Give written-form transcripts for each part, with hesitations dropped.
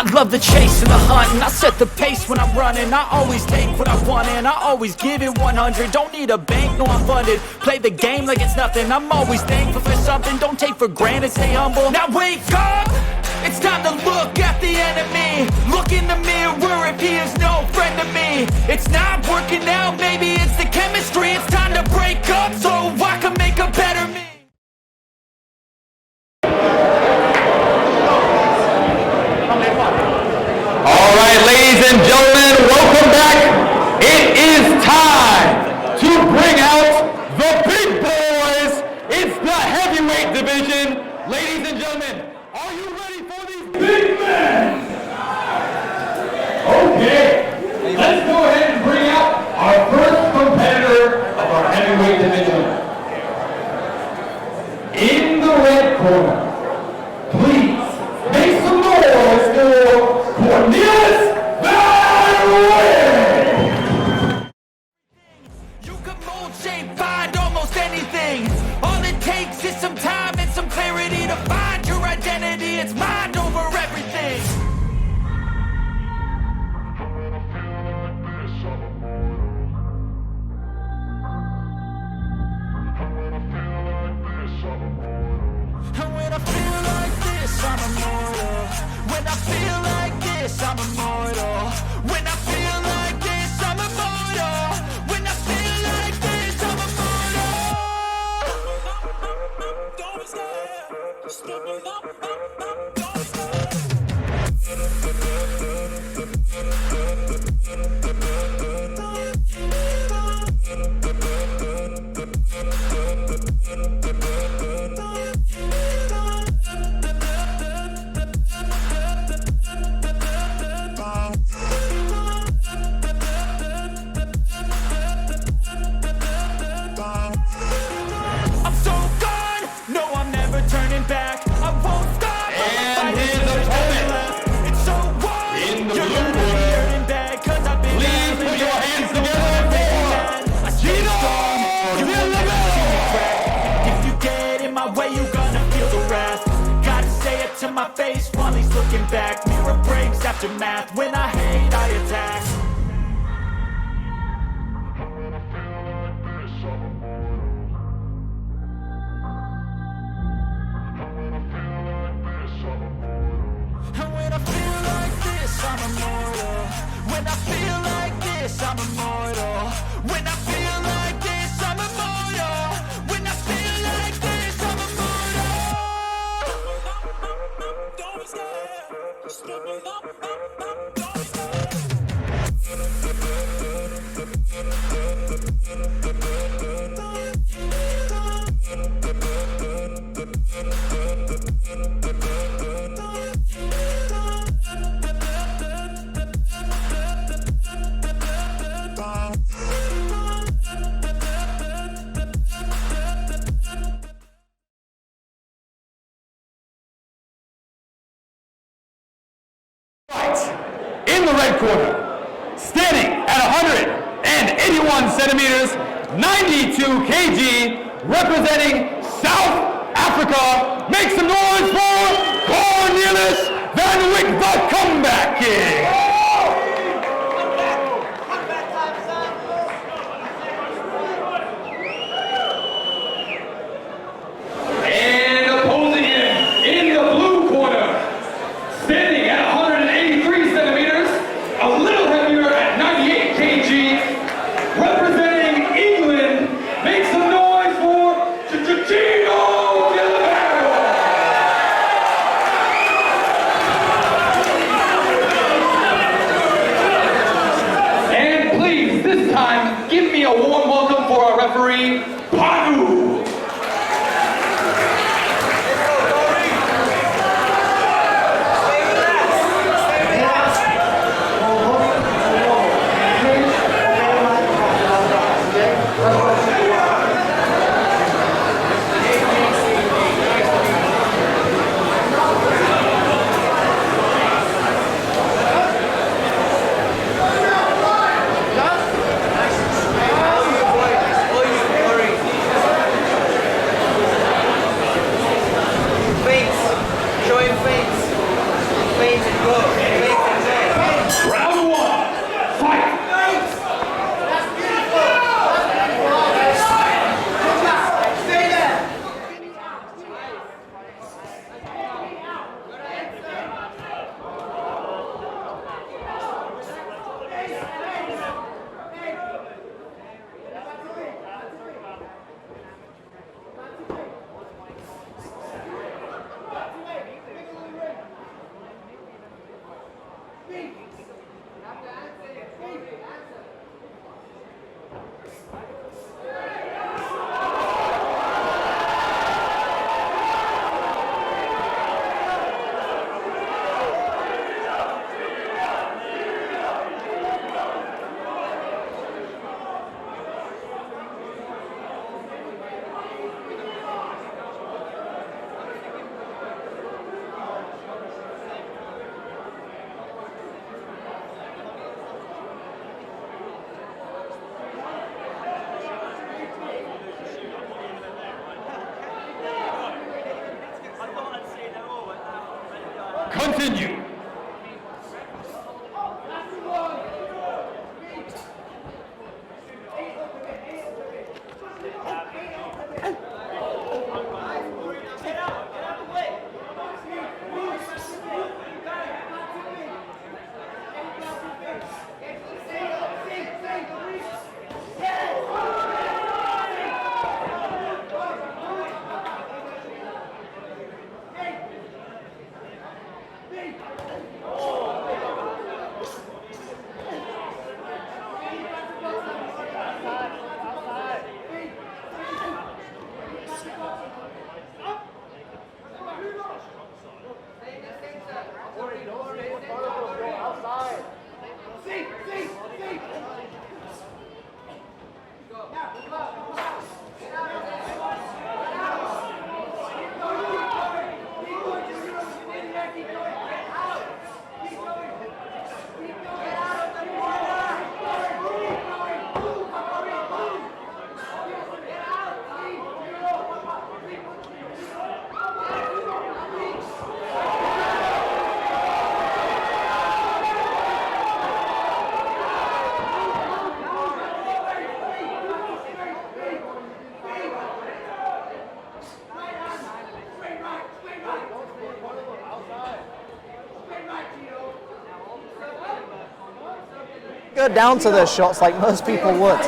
I love the chase and the hunt, and I set the pace when I'm running. I always take what I want and I always give it 100. Don't need a bank, no I'm funded. Play the game like it's nothing. I'm always thankful for something. Don't take for granted, stay humble. Now wake up! It's time to look at the enemy. Look in the mirror if he is no friend to me. It's not working out, maybe it's the chemistry. It's time to break up so I can make a better me. All right, ladies and gentlemen, welcome back. It is time to bring out the big boys. It's the heavyweight division. Ladies and gentlemen, are you ready for these big men? Okay, let's go ahead and bring out our first competitor of our heavyweight division. In the red corner, please make some noise for Cornelis Van Wyk! You can mold, shape, find almost anything. All it takes is some time and some clarity to find your identity. It's mind over everything. And when I feel like this, I'm immortal. When I feel like this, I'm immortal. When I feel like this, I'm immortal. When I feel like this, I'm immortal. Don't stop. Don't I'm so gone, no I'm never turning back. I won't stop. And his opponent, it's so warm. in the You're blue gonna be corner, hurting bad, 'cause I've been please put your hands together for Gino Dilibero! If you get in my way, you gonna feel the wrath. Gotta say it to my face while he's looking back. Mirror breaks after math. When I hate, I attack. And when I feel like this, I'm immortal. When I feel like this, I'm immortal. When I feel like this, I'm immortal. When I feel like this, I'm immortal. Don't stop. Don't In the red corner, standing at 181 centimeters, 92 kg, representing South Africa, make some noise for Cornelis Van Wyk, the comeback king. And opposing him in the blue corner, standing at 183 centimeters, a little heavier at 98 kg, representing England, make some noise for Gino Dilibero! And please, this time, give me a warm welcome for our referee, Bout. Round one, fight! Continue. Go down to those shots like most people would.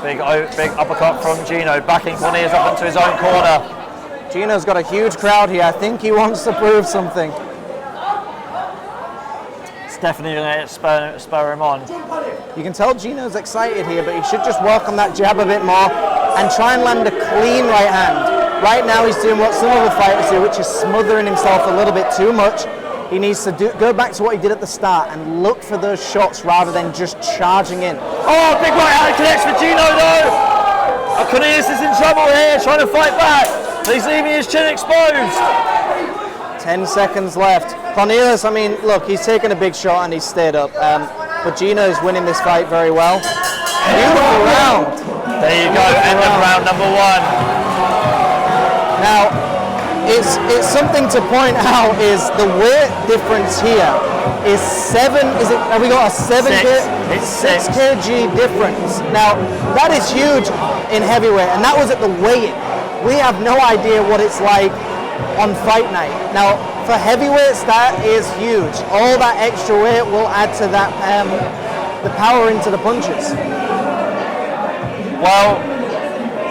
Big uppercut from Gino, backing Cornelis up into his own corner. Gino's got a huge crowd here. I think he wants to prove something. It's definitely going to spur him on. You can tell Gino's excited here, but he should just welcome that jab a bit more and try and land a clean right hand. Right now he's doing what some other fighters do, which is smothering himself a little bit too much. He needs to go back to what he did at the start and look for those shots rather than just charging in. Oh, big right hand connects for Gino though. Cornelis is in trouble here, trying to fight back. He's leaving his chin exposed. 10 seconds left. Cornelis, I mean, look, he's taken a big shot and he's stayed up. But Gino's winning this fight very well. Beautiful round. There you go, end of round number one. Now, it's something to point out is the weight difference here is 7. Have we got a 7? It's 6 kg difference. Now that is huge in heavyweight, and that was at the weigh-in. We have no idea what it's like on fight night. Now for heavyweights, that is huge. All that extra weight will add to that the power into the punches. Well,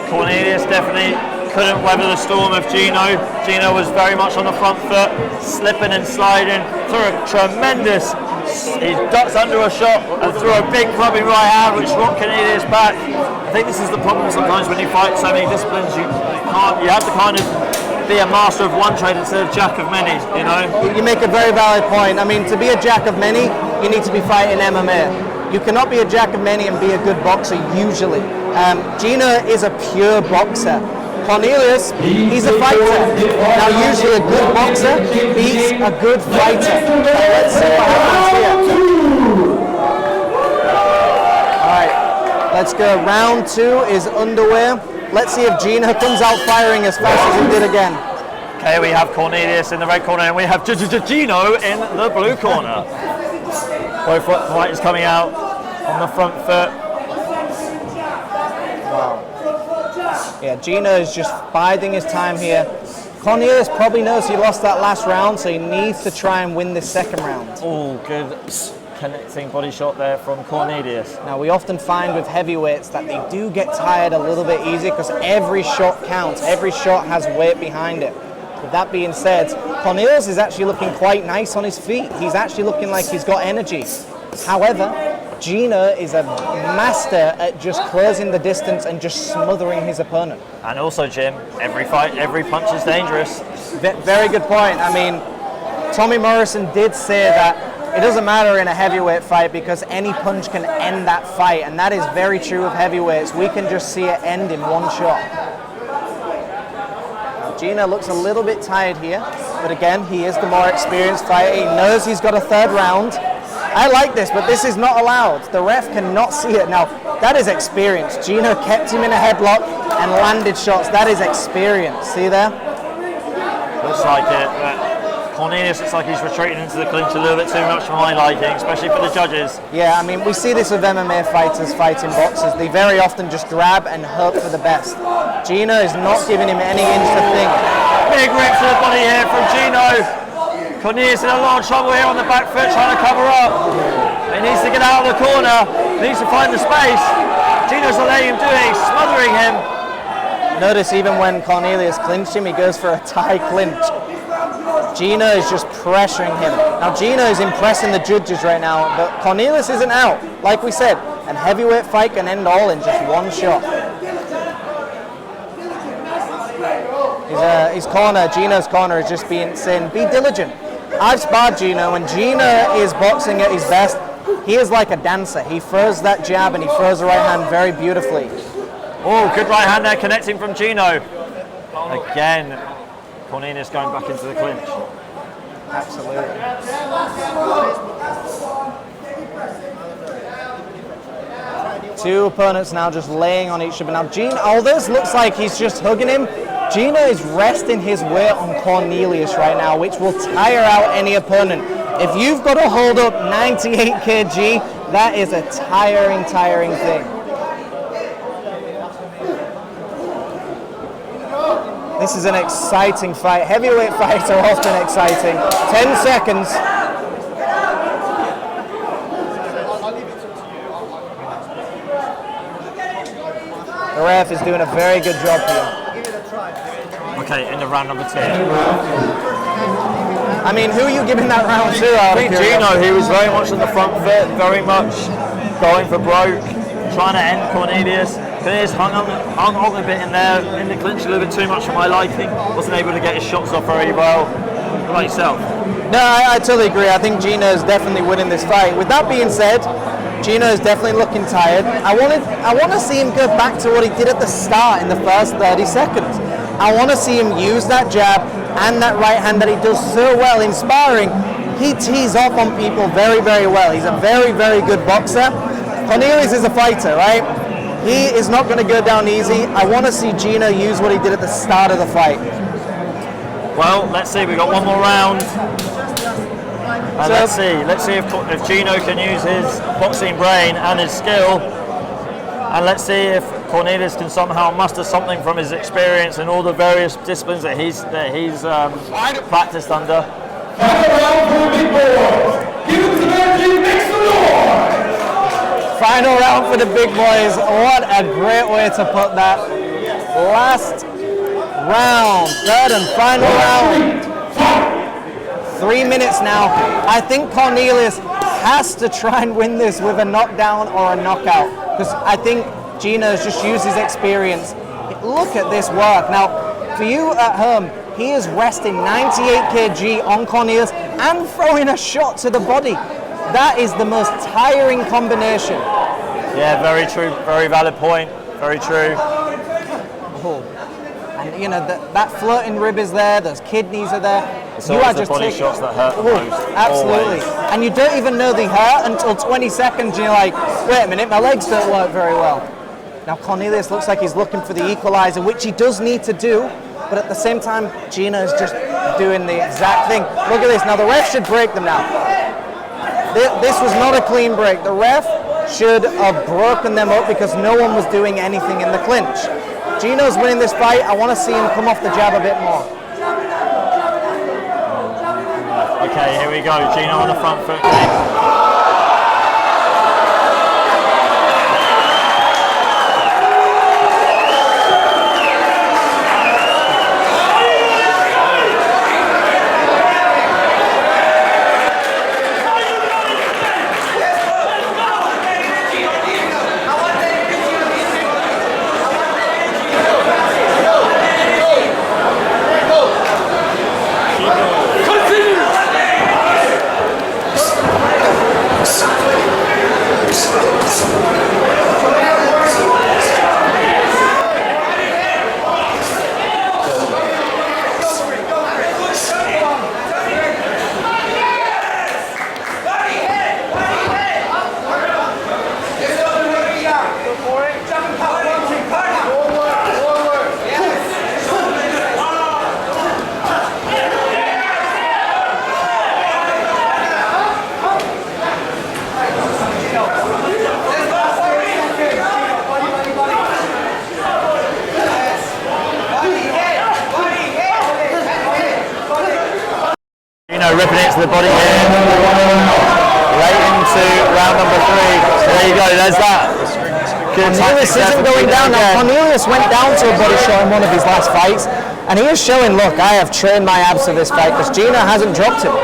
Cornelis definitely couldn't weather the storm of Gino. Gino was very much on the front foot, slipping and sliding, threw a tremendous, he ducks under a shot and threw a big clubbing right hand which rocked Cornelis back. I think this is the problem sometimes when you fight so many disciplines, you have to kind of be a master of one trade instead of jack of many, you know? You make a very valid point. I mean, to be a jack of many, you need to be fighting MMA. You cannot be a jack of many and be a good boxer usually. Gino is a pure boxer. Cornelis, he's a fighter. Now usually a good boxer beats a good fighter. Let's see what happens here. Alright, let's go. Round 2 is underway. Let's see if Gino comes out firing as fast as he did again. Okay, we have Cornelius in the red corner and we have Gino in the blue corner. Both fighters coming out on the front foot. Yeah, Gino is just biding his time here. Cornelius probably knows he lost that last round, so he needs to try and win this second round. Oh, good connecting body shot there from Cornelius. Now, we often find with heavyweights that they do get tired a little bit easy because every shot counts. Every shot has weight behind it. With that being said, Cornelius is actually looking quite nice on his feet. He's actually looking like he's got energy. However, Gino is a master at just closing the distance and just smothering his opponent. And also, Jim, every fight, every punch is dangerous. Very good point. I mean, Tommy Morrison did say that it doesn't matter in a heavyweight fight because any punch can end that fight, and that is very true of heavyweights. We can just see it end in one shot. Now, Gino looks a little bit tired here, but again, he is the more experienced fighter. He knows he's got a third round. I like this, but this is not allowed. The ref cannot see it. Now, that is experience. Gino kept him in a headlock and landed shots. That is experience. See there? Looks like it. Cornelius looks like he's retreating into the clinch a little bit too much for my liking, especially for the judges. Yeah, I mean, we see this with MMA fighters fighting boxers. They very often just grab and hope for the best. Gino is not giving him any inch to think. Big rip to the body here from Gino. Cornelius in a lot of trouble here on the back foot, trying to cover up. He needs to get out of the corner. He needs to find the space. Gino's not letting him do it. He's smothering him. Notice even when Cornelius clinched him, he goes for a tie clinch. Gino is just pressuring him. Now Gino is impressing the judges right now, but Cornelius isn't out. Like we said, a heavyweight fight can end all in just one shot. His corner, Gino's corner, is just being saying, be diligent. I've sparred Gino. When Gino is boxing at his best, he is like a dancer. He throws that jab and he throws the right hand very beautifully. Oh, good right hand there connecting from Gino. Again, Cornelius going back into the clinch. Absolutely. Two opponents now just laying on each other. Now Gino, although this looks like he's just hugging him, Gino is resting his weight on Cornelius right now, which will tire out any opponent. If you've got to hold up 98 kg, that is a tiring thing. This is an exciting fight. Heavyweight fights are often exciting. 10 seconds. The ref is doing a very good job here. Okay, in the round number 2. I mean, who are you giving that round to? I think Gino, he was very much on the front foot, very much going for broke, trying to end Cornelius. Cornelius hung on a bit in there, in the clinch a little bit too much for my liking. Wasn't able to get his shots off very well. What about yourself? No, I totally agree. I think Gino's definitely winning this fight. With that being said, Gino's definitely looking tired. I want to see him go back to what he did at the start in the first 30 seconds. I want to see him use that jab and that right hand that he does so well in sparring. He tees off on people very, very well. He's a very, very good boxer. Cornelius is a fighter, right? He is not going to go down easy. I want to see Gino use what he did at the start of the fight. Well, let's see. We've got one more round. Let's see if Gino can use his boxing brain and his skill. And let's see if Cornelius can somehow muster something from his experience in all the various disciplines that he's practiced under. Final round for the big boys. Give it to them, make some noise. Final round for the big boys. What a great way to put that. Last round, third and final round. 3 minutes now. I think Cornelius has to try and win this with a knockdown or a knockout, because I think Gino's just used his experience. Look at this work. Now, for you at home, he is resting 98 kg on Cornelius and throwing a shot to the body. That is the most tiring combination. Yeah, very true. Very valid point. Very true. Oh. And you know, that floating rib is there, those kidneys are there. It's always the body shots that hurt the most. Absolutely. Always. And you don't even know they hurt until 20 seconds and you're like, wait a minute, my legs don't work very well. Now Cornelius looks like he's looking for the equalizer, which he does need to do. but at the same time, Gino is just doing the exact thing. Look at this. Now the ref should break them now. This was not a clean break. The ref should have broken them up because no one was doing anything in the clinch. Gino's winning this fight. I want to see him come off the jab a bit more. Okay, here we go. Gino on the front foot kick. Ripping it to the body here, right into round number 3. So there you go, there's that. Cornelis isn't going down now. Cornelis went down to a body shot in one of his last fights, and he is showing, look, I have trained my abs for this fight, because Gino hasn't dropped him.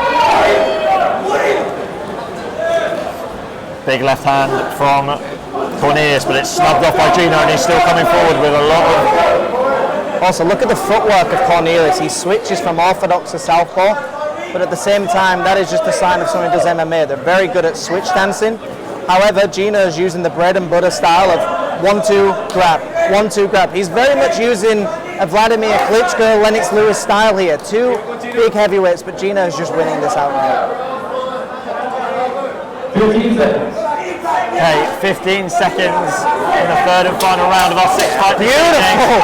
Big left hand from Cornelis, but it's snubbed off by Gino, and he's still coming forward with a lot of... Also, look at the footwork of Cornelis. He switches from orthodox to southpaw. But at the same time, that is just a sign of someone who does MMA. They're very good at switch dancing. However, Gino is using the bread and butter style of 1-2 grab, 1-2 grab. He's very much using a Vladimir Klitschko, Lennox Lewis style here. 2 big heavyweights, but Gino is just winning this outright. 15 seconds. Okay, 15 seconds in the third and final round of our 6-fight. Beautiful!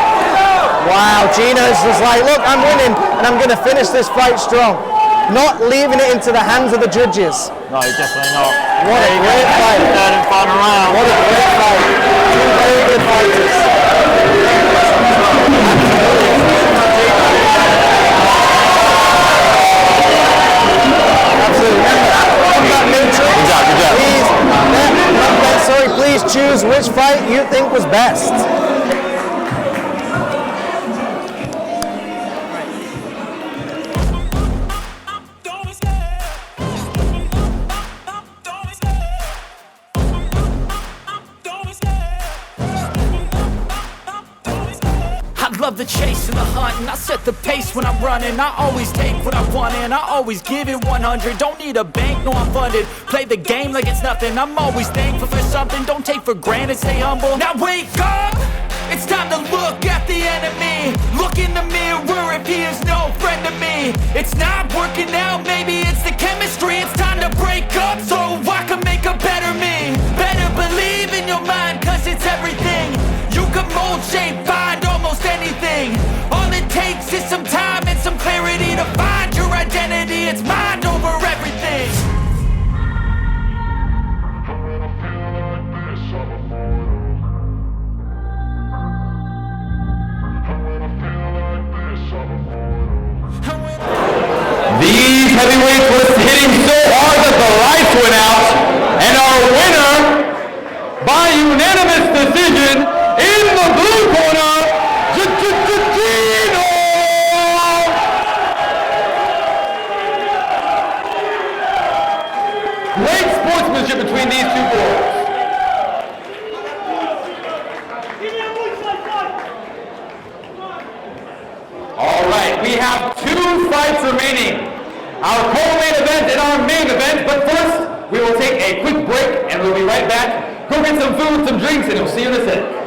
Wow, Gino's just like, look, I'm winning, and I'm going to finish this fight strong. Not leaving it into the hands of the judges. No, definitely not. What a great fight. Third and final round. What a great fight. 2 very good fighters. Absolutely. Remember, neutral. Good job. Please choose which fight you think was best. Love the chase and the hunt, and I set the pace when I'm running. I always take what I want and I always give it 100. Don't need a bank, no I'm funded. Play the game like it's nothing. I'm always thankful for something. Don't take for granted, stay humble. Now wake up! It's time to look at the enemy. Look in the mirror if he is no friend to me. It's not working out, maybe it's the chemistry. It's time to break up so I can make a better me. Better believe in your mind, cause it's everything. You can mold, shape, find almost anything. All it takes is some time and some clarity to find your identity. It's mind over everything. These heavyweights was hitting so hard that the lights went out, and our winner by unanimous decision in the blue corner, Gino! Great sportsmanship between these two boys. All right, we have 2 fights remaining. Our co-main event and our main event, but first, we will take a quick break and we'll be right back. Go get some food, some drinks, and we'll see you in a sec.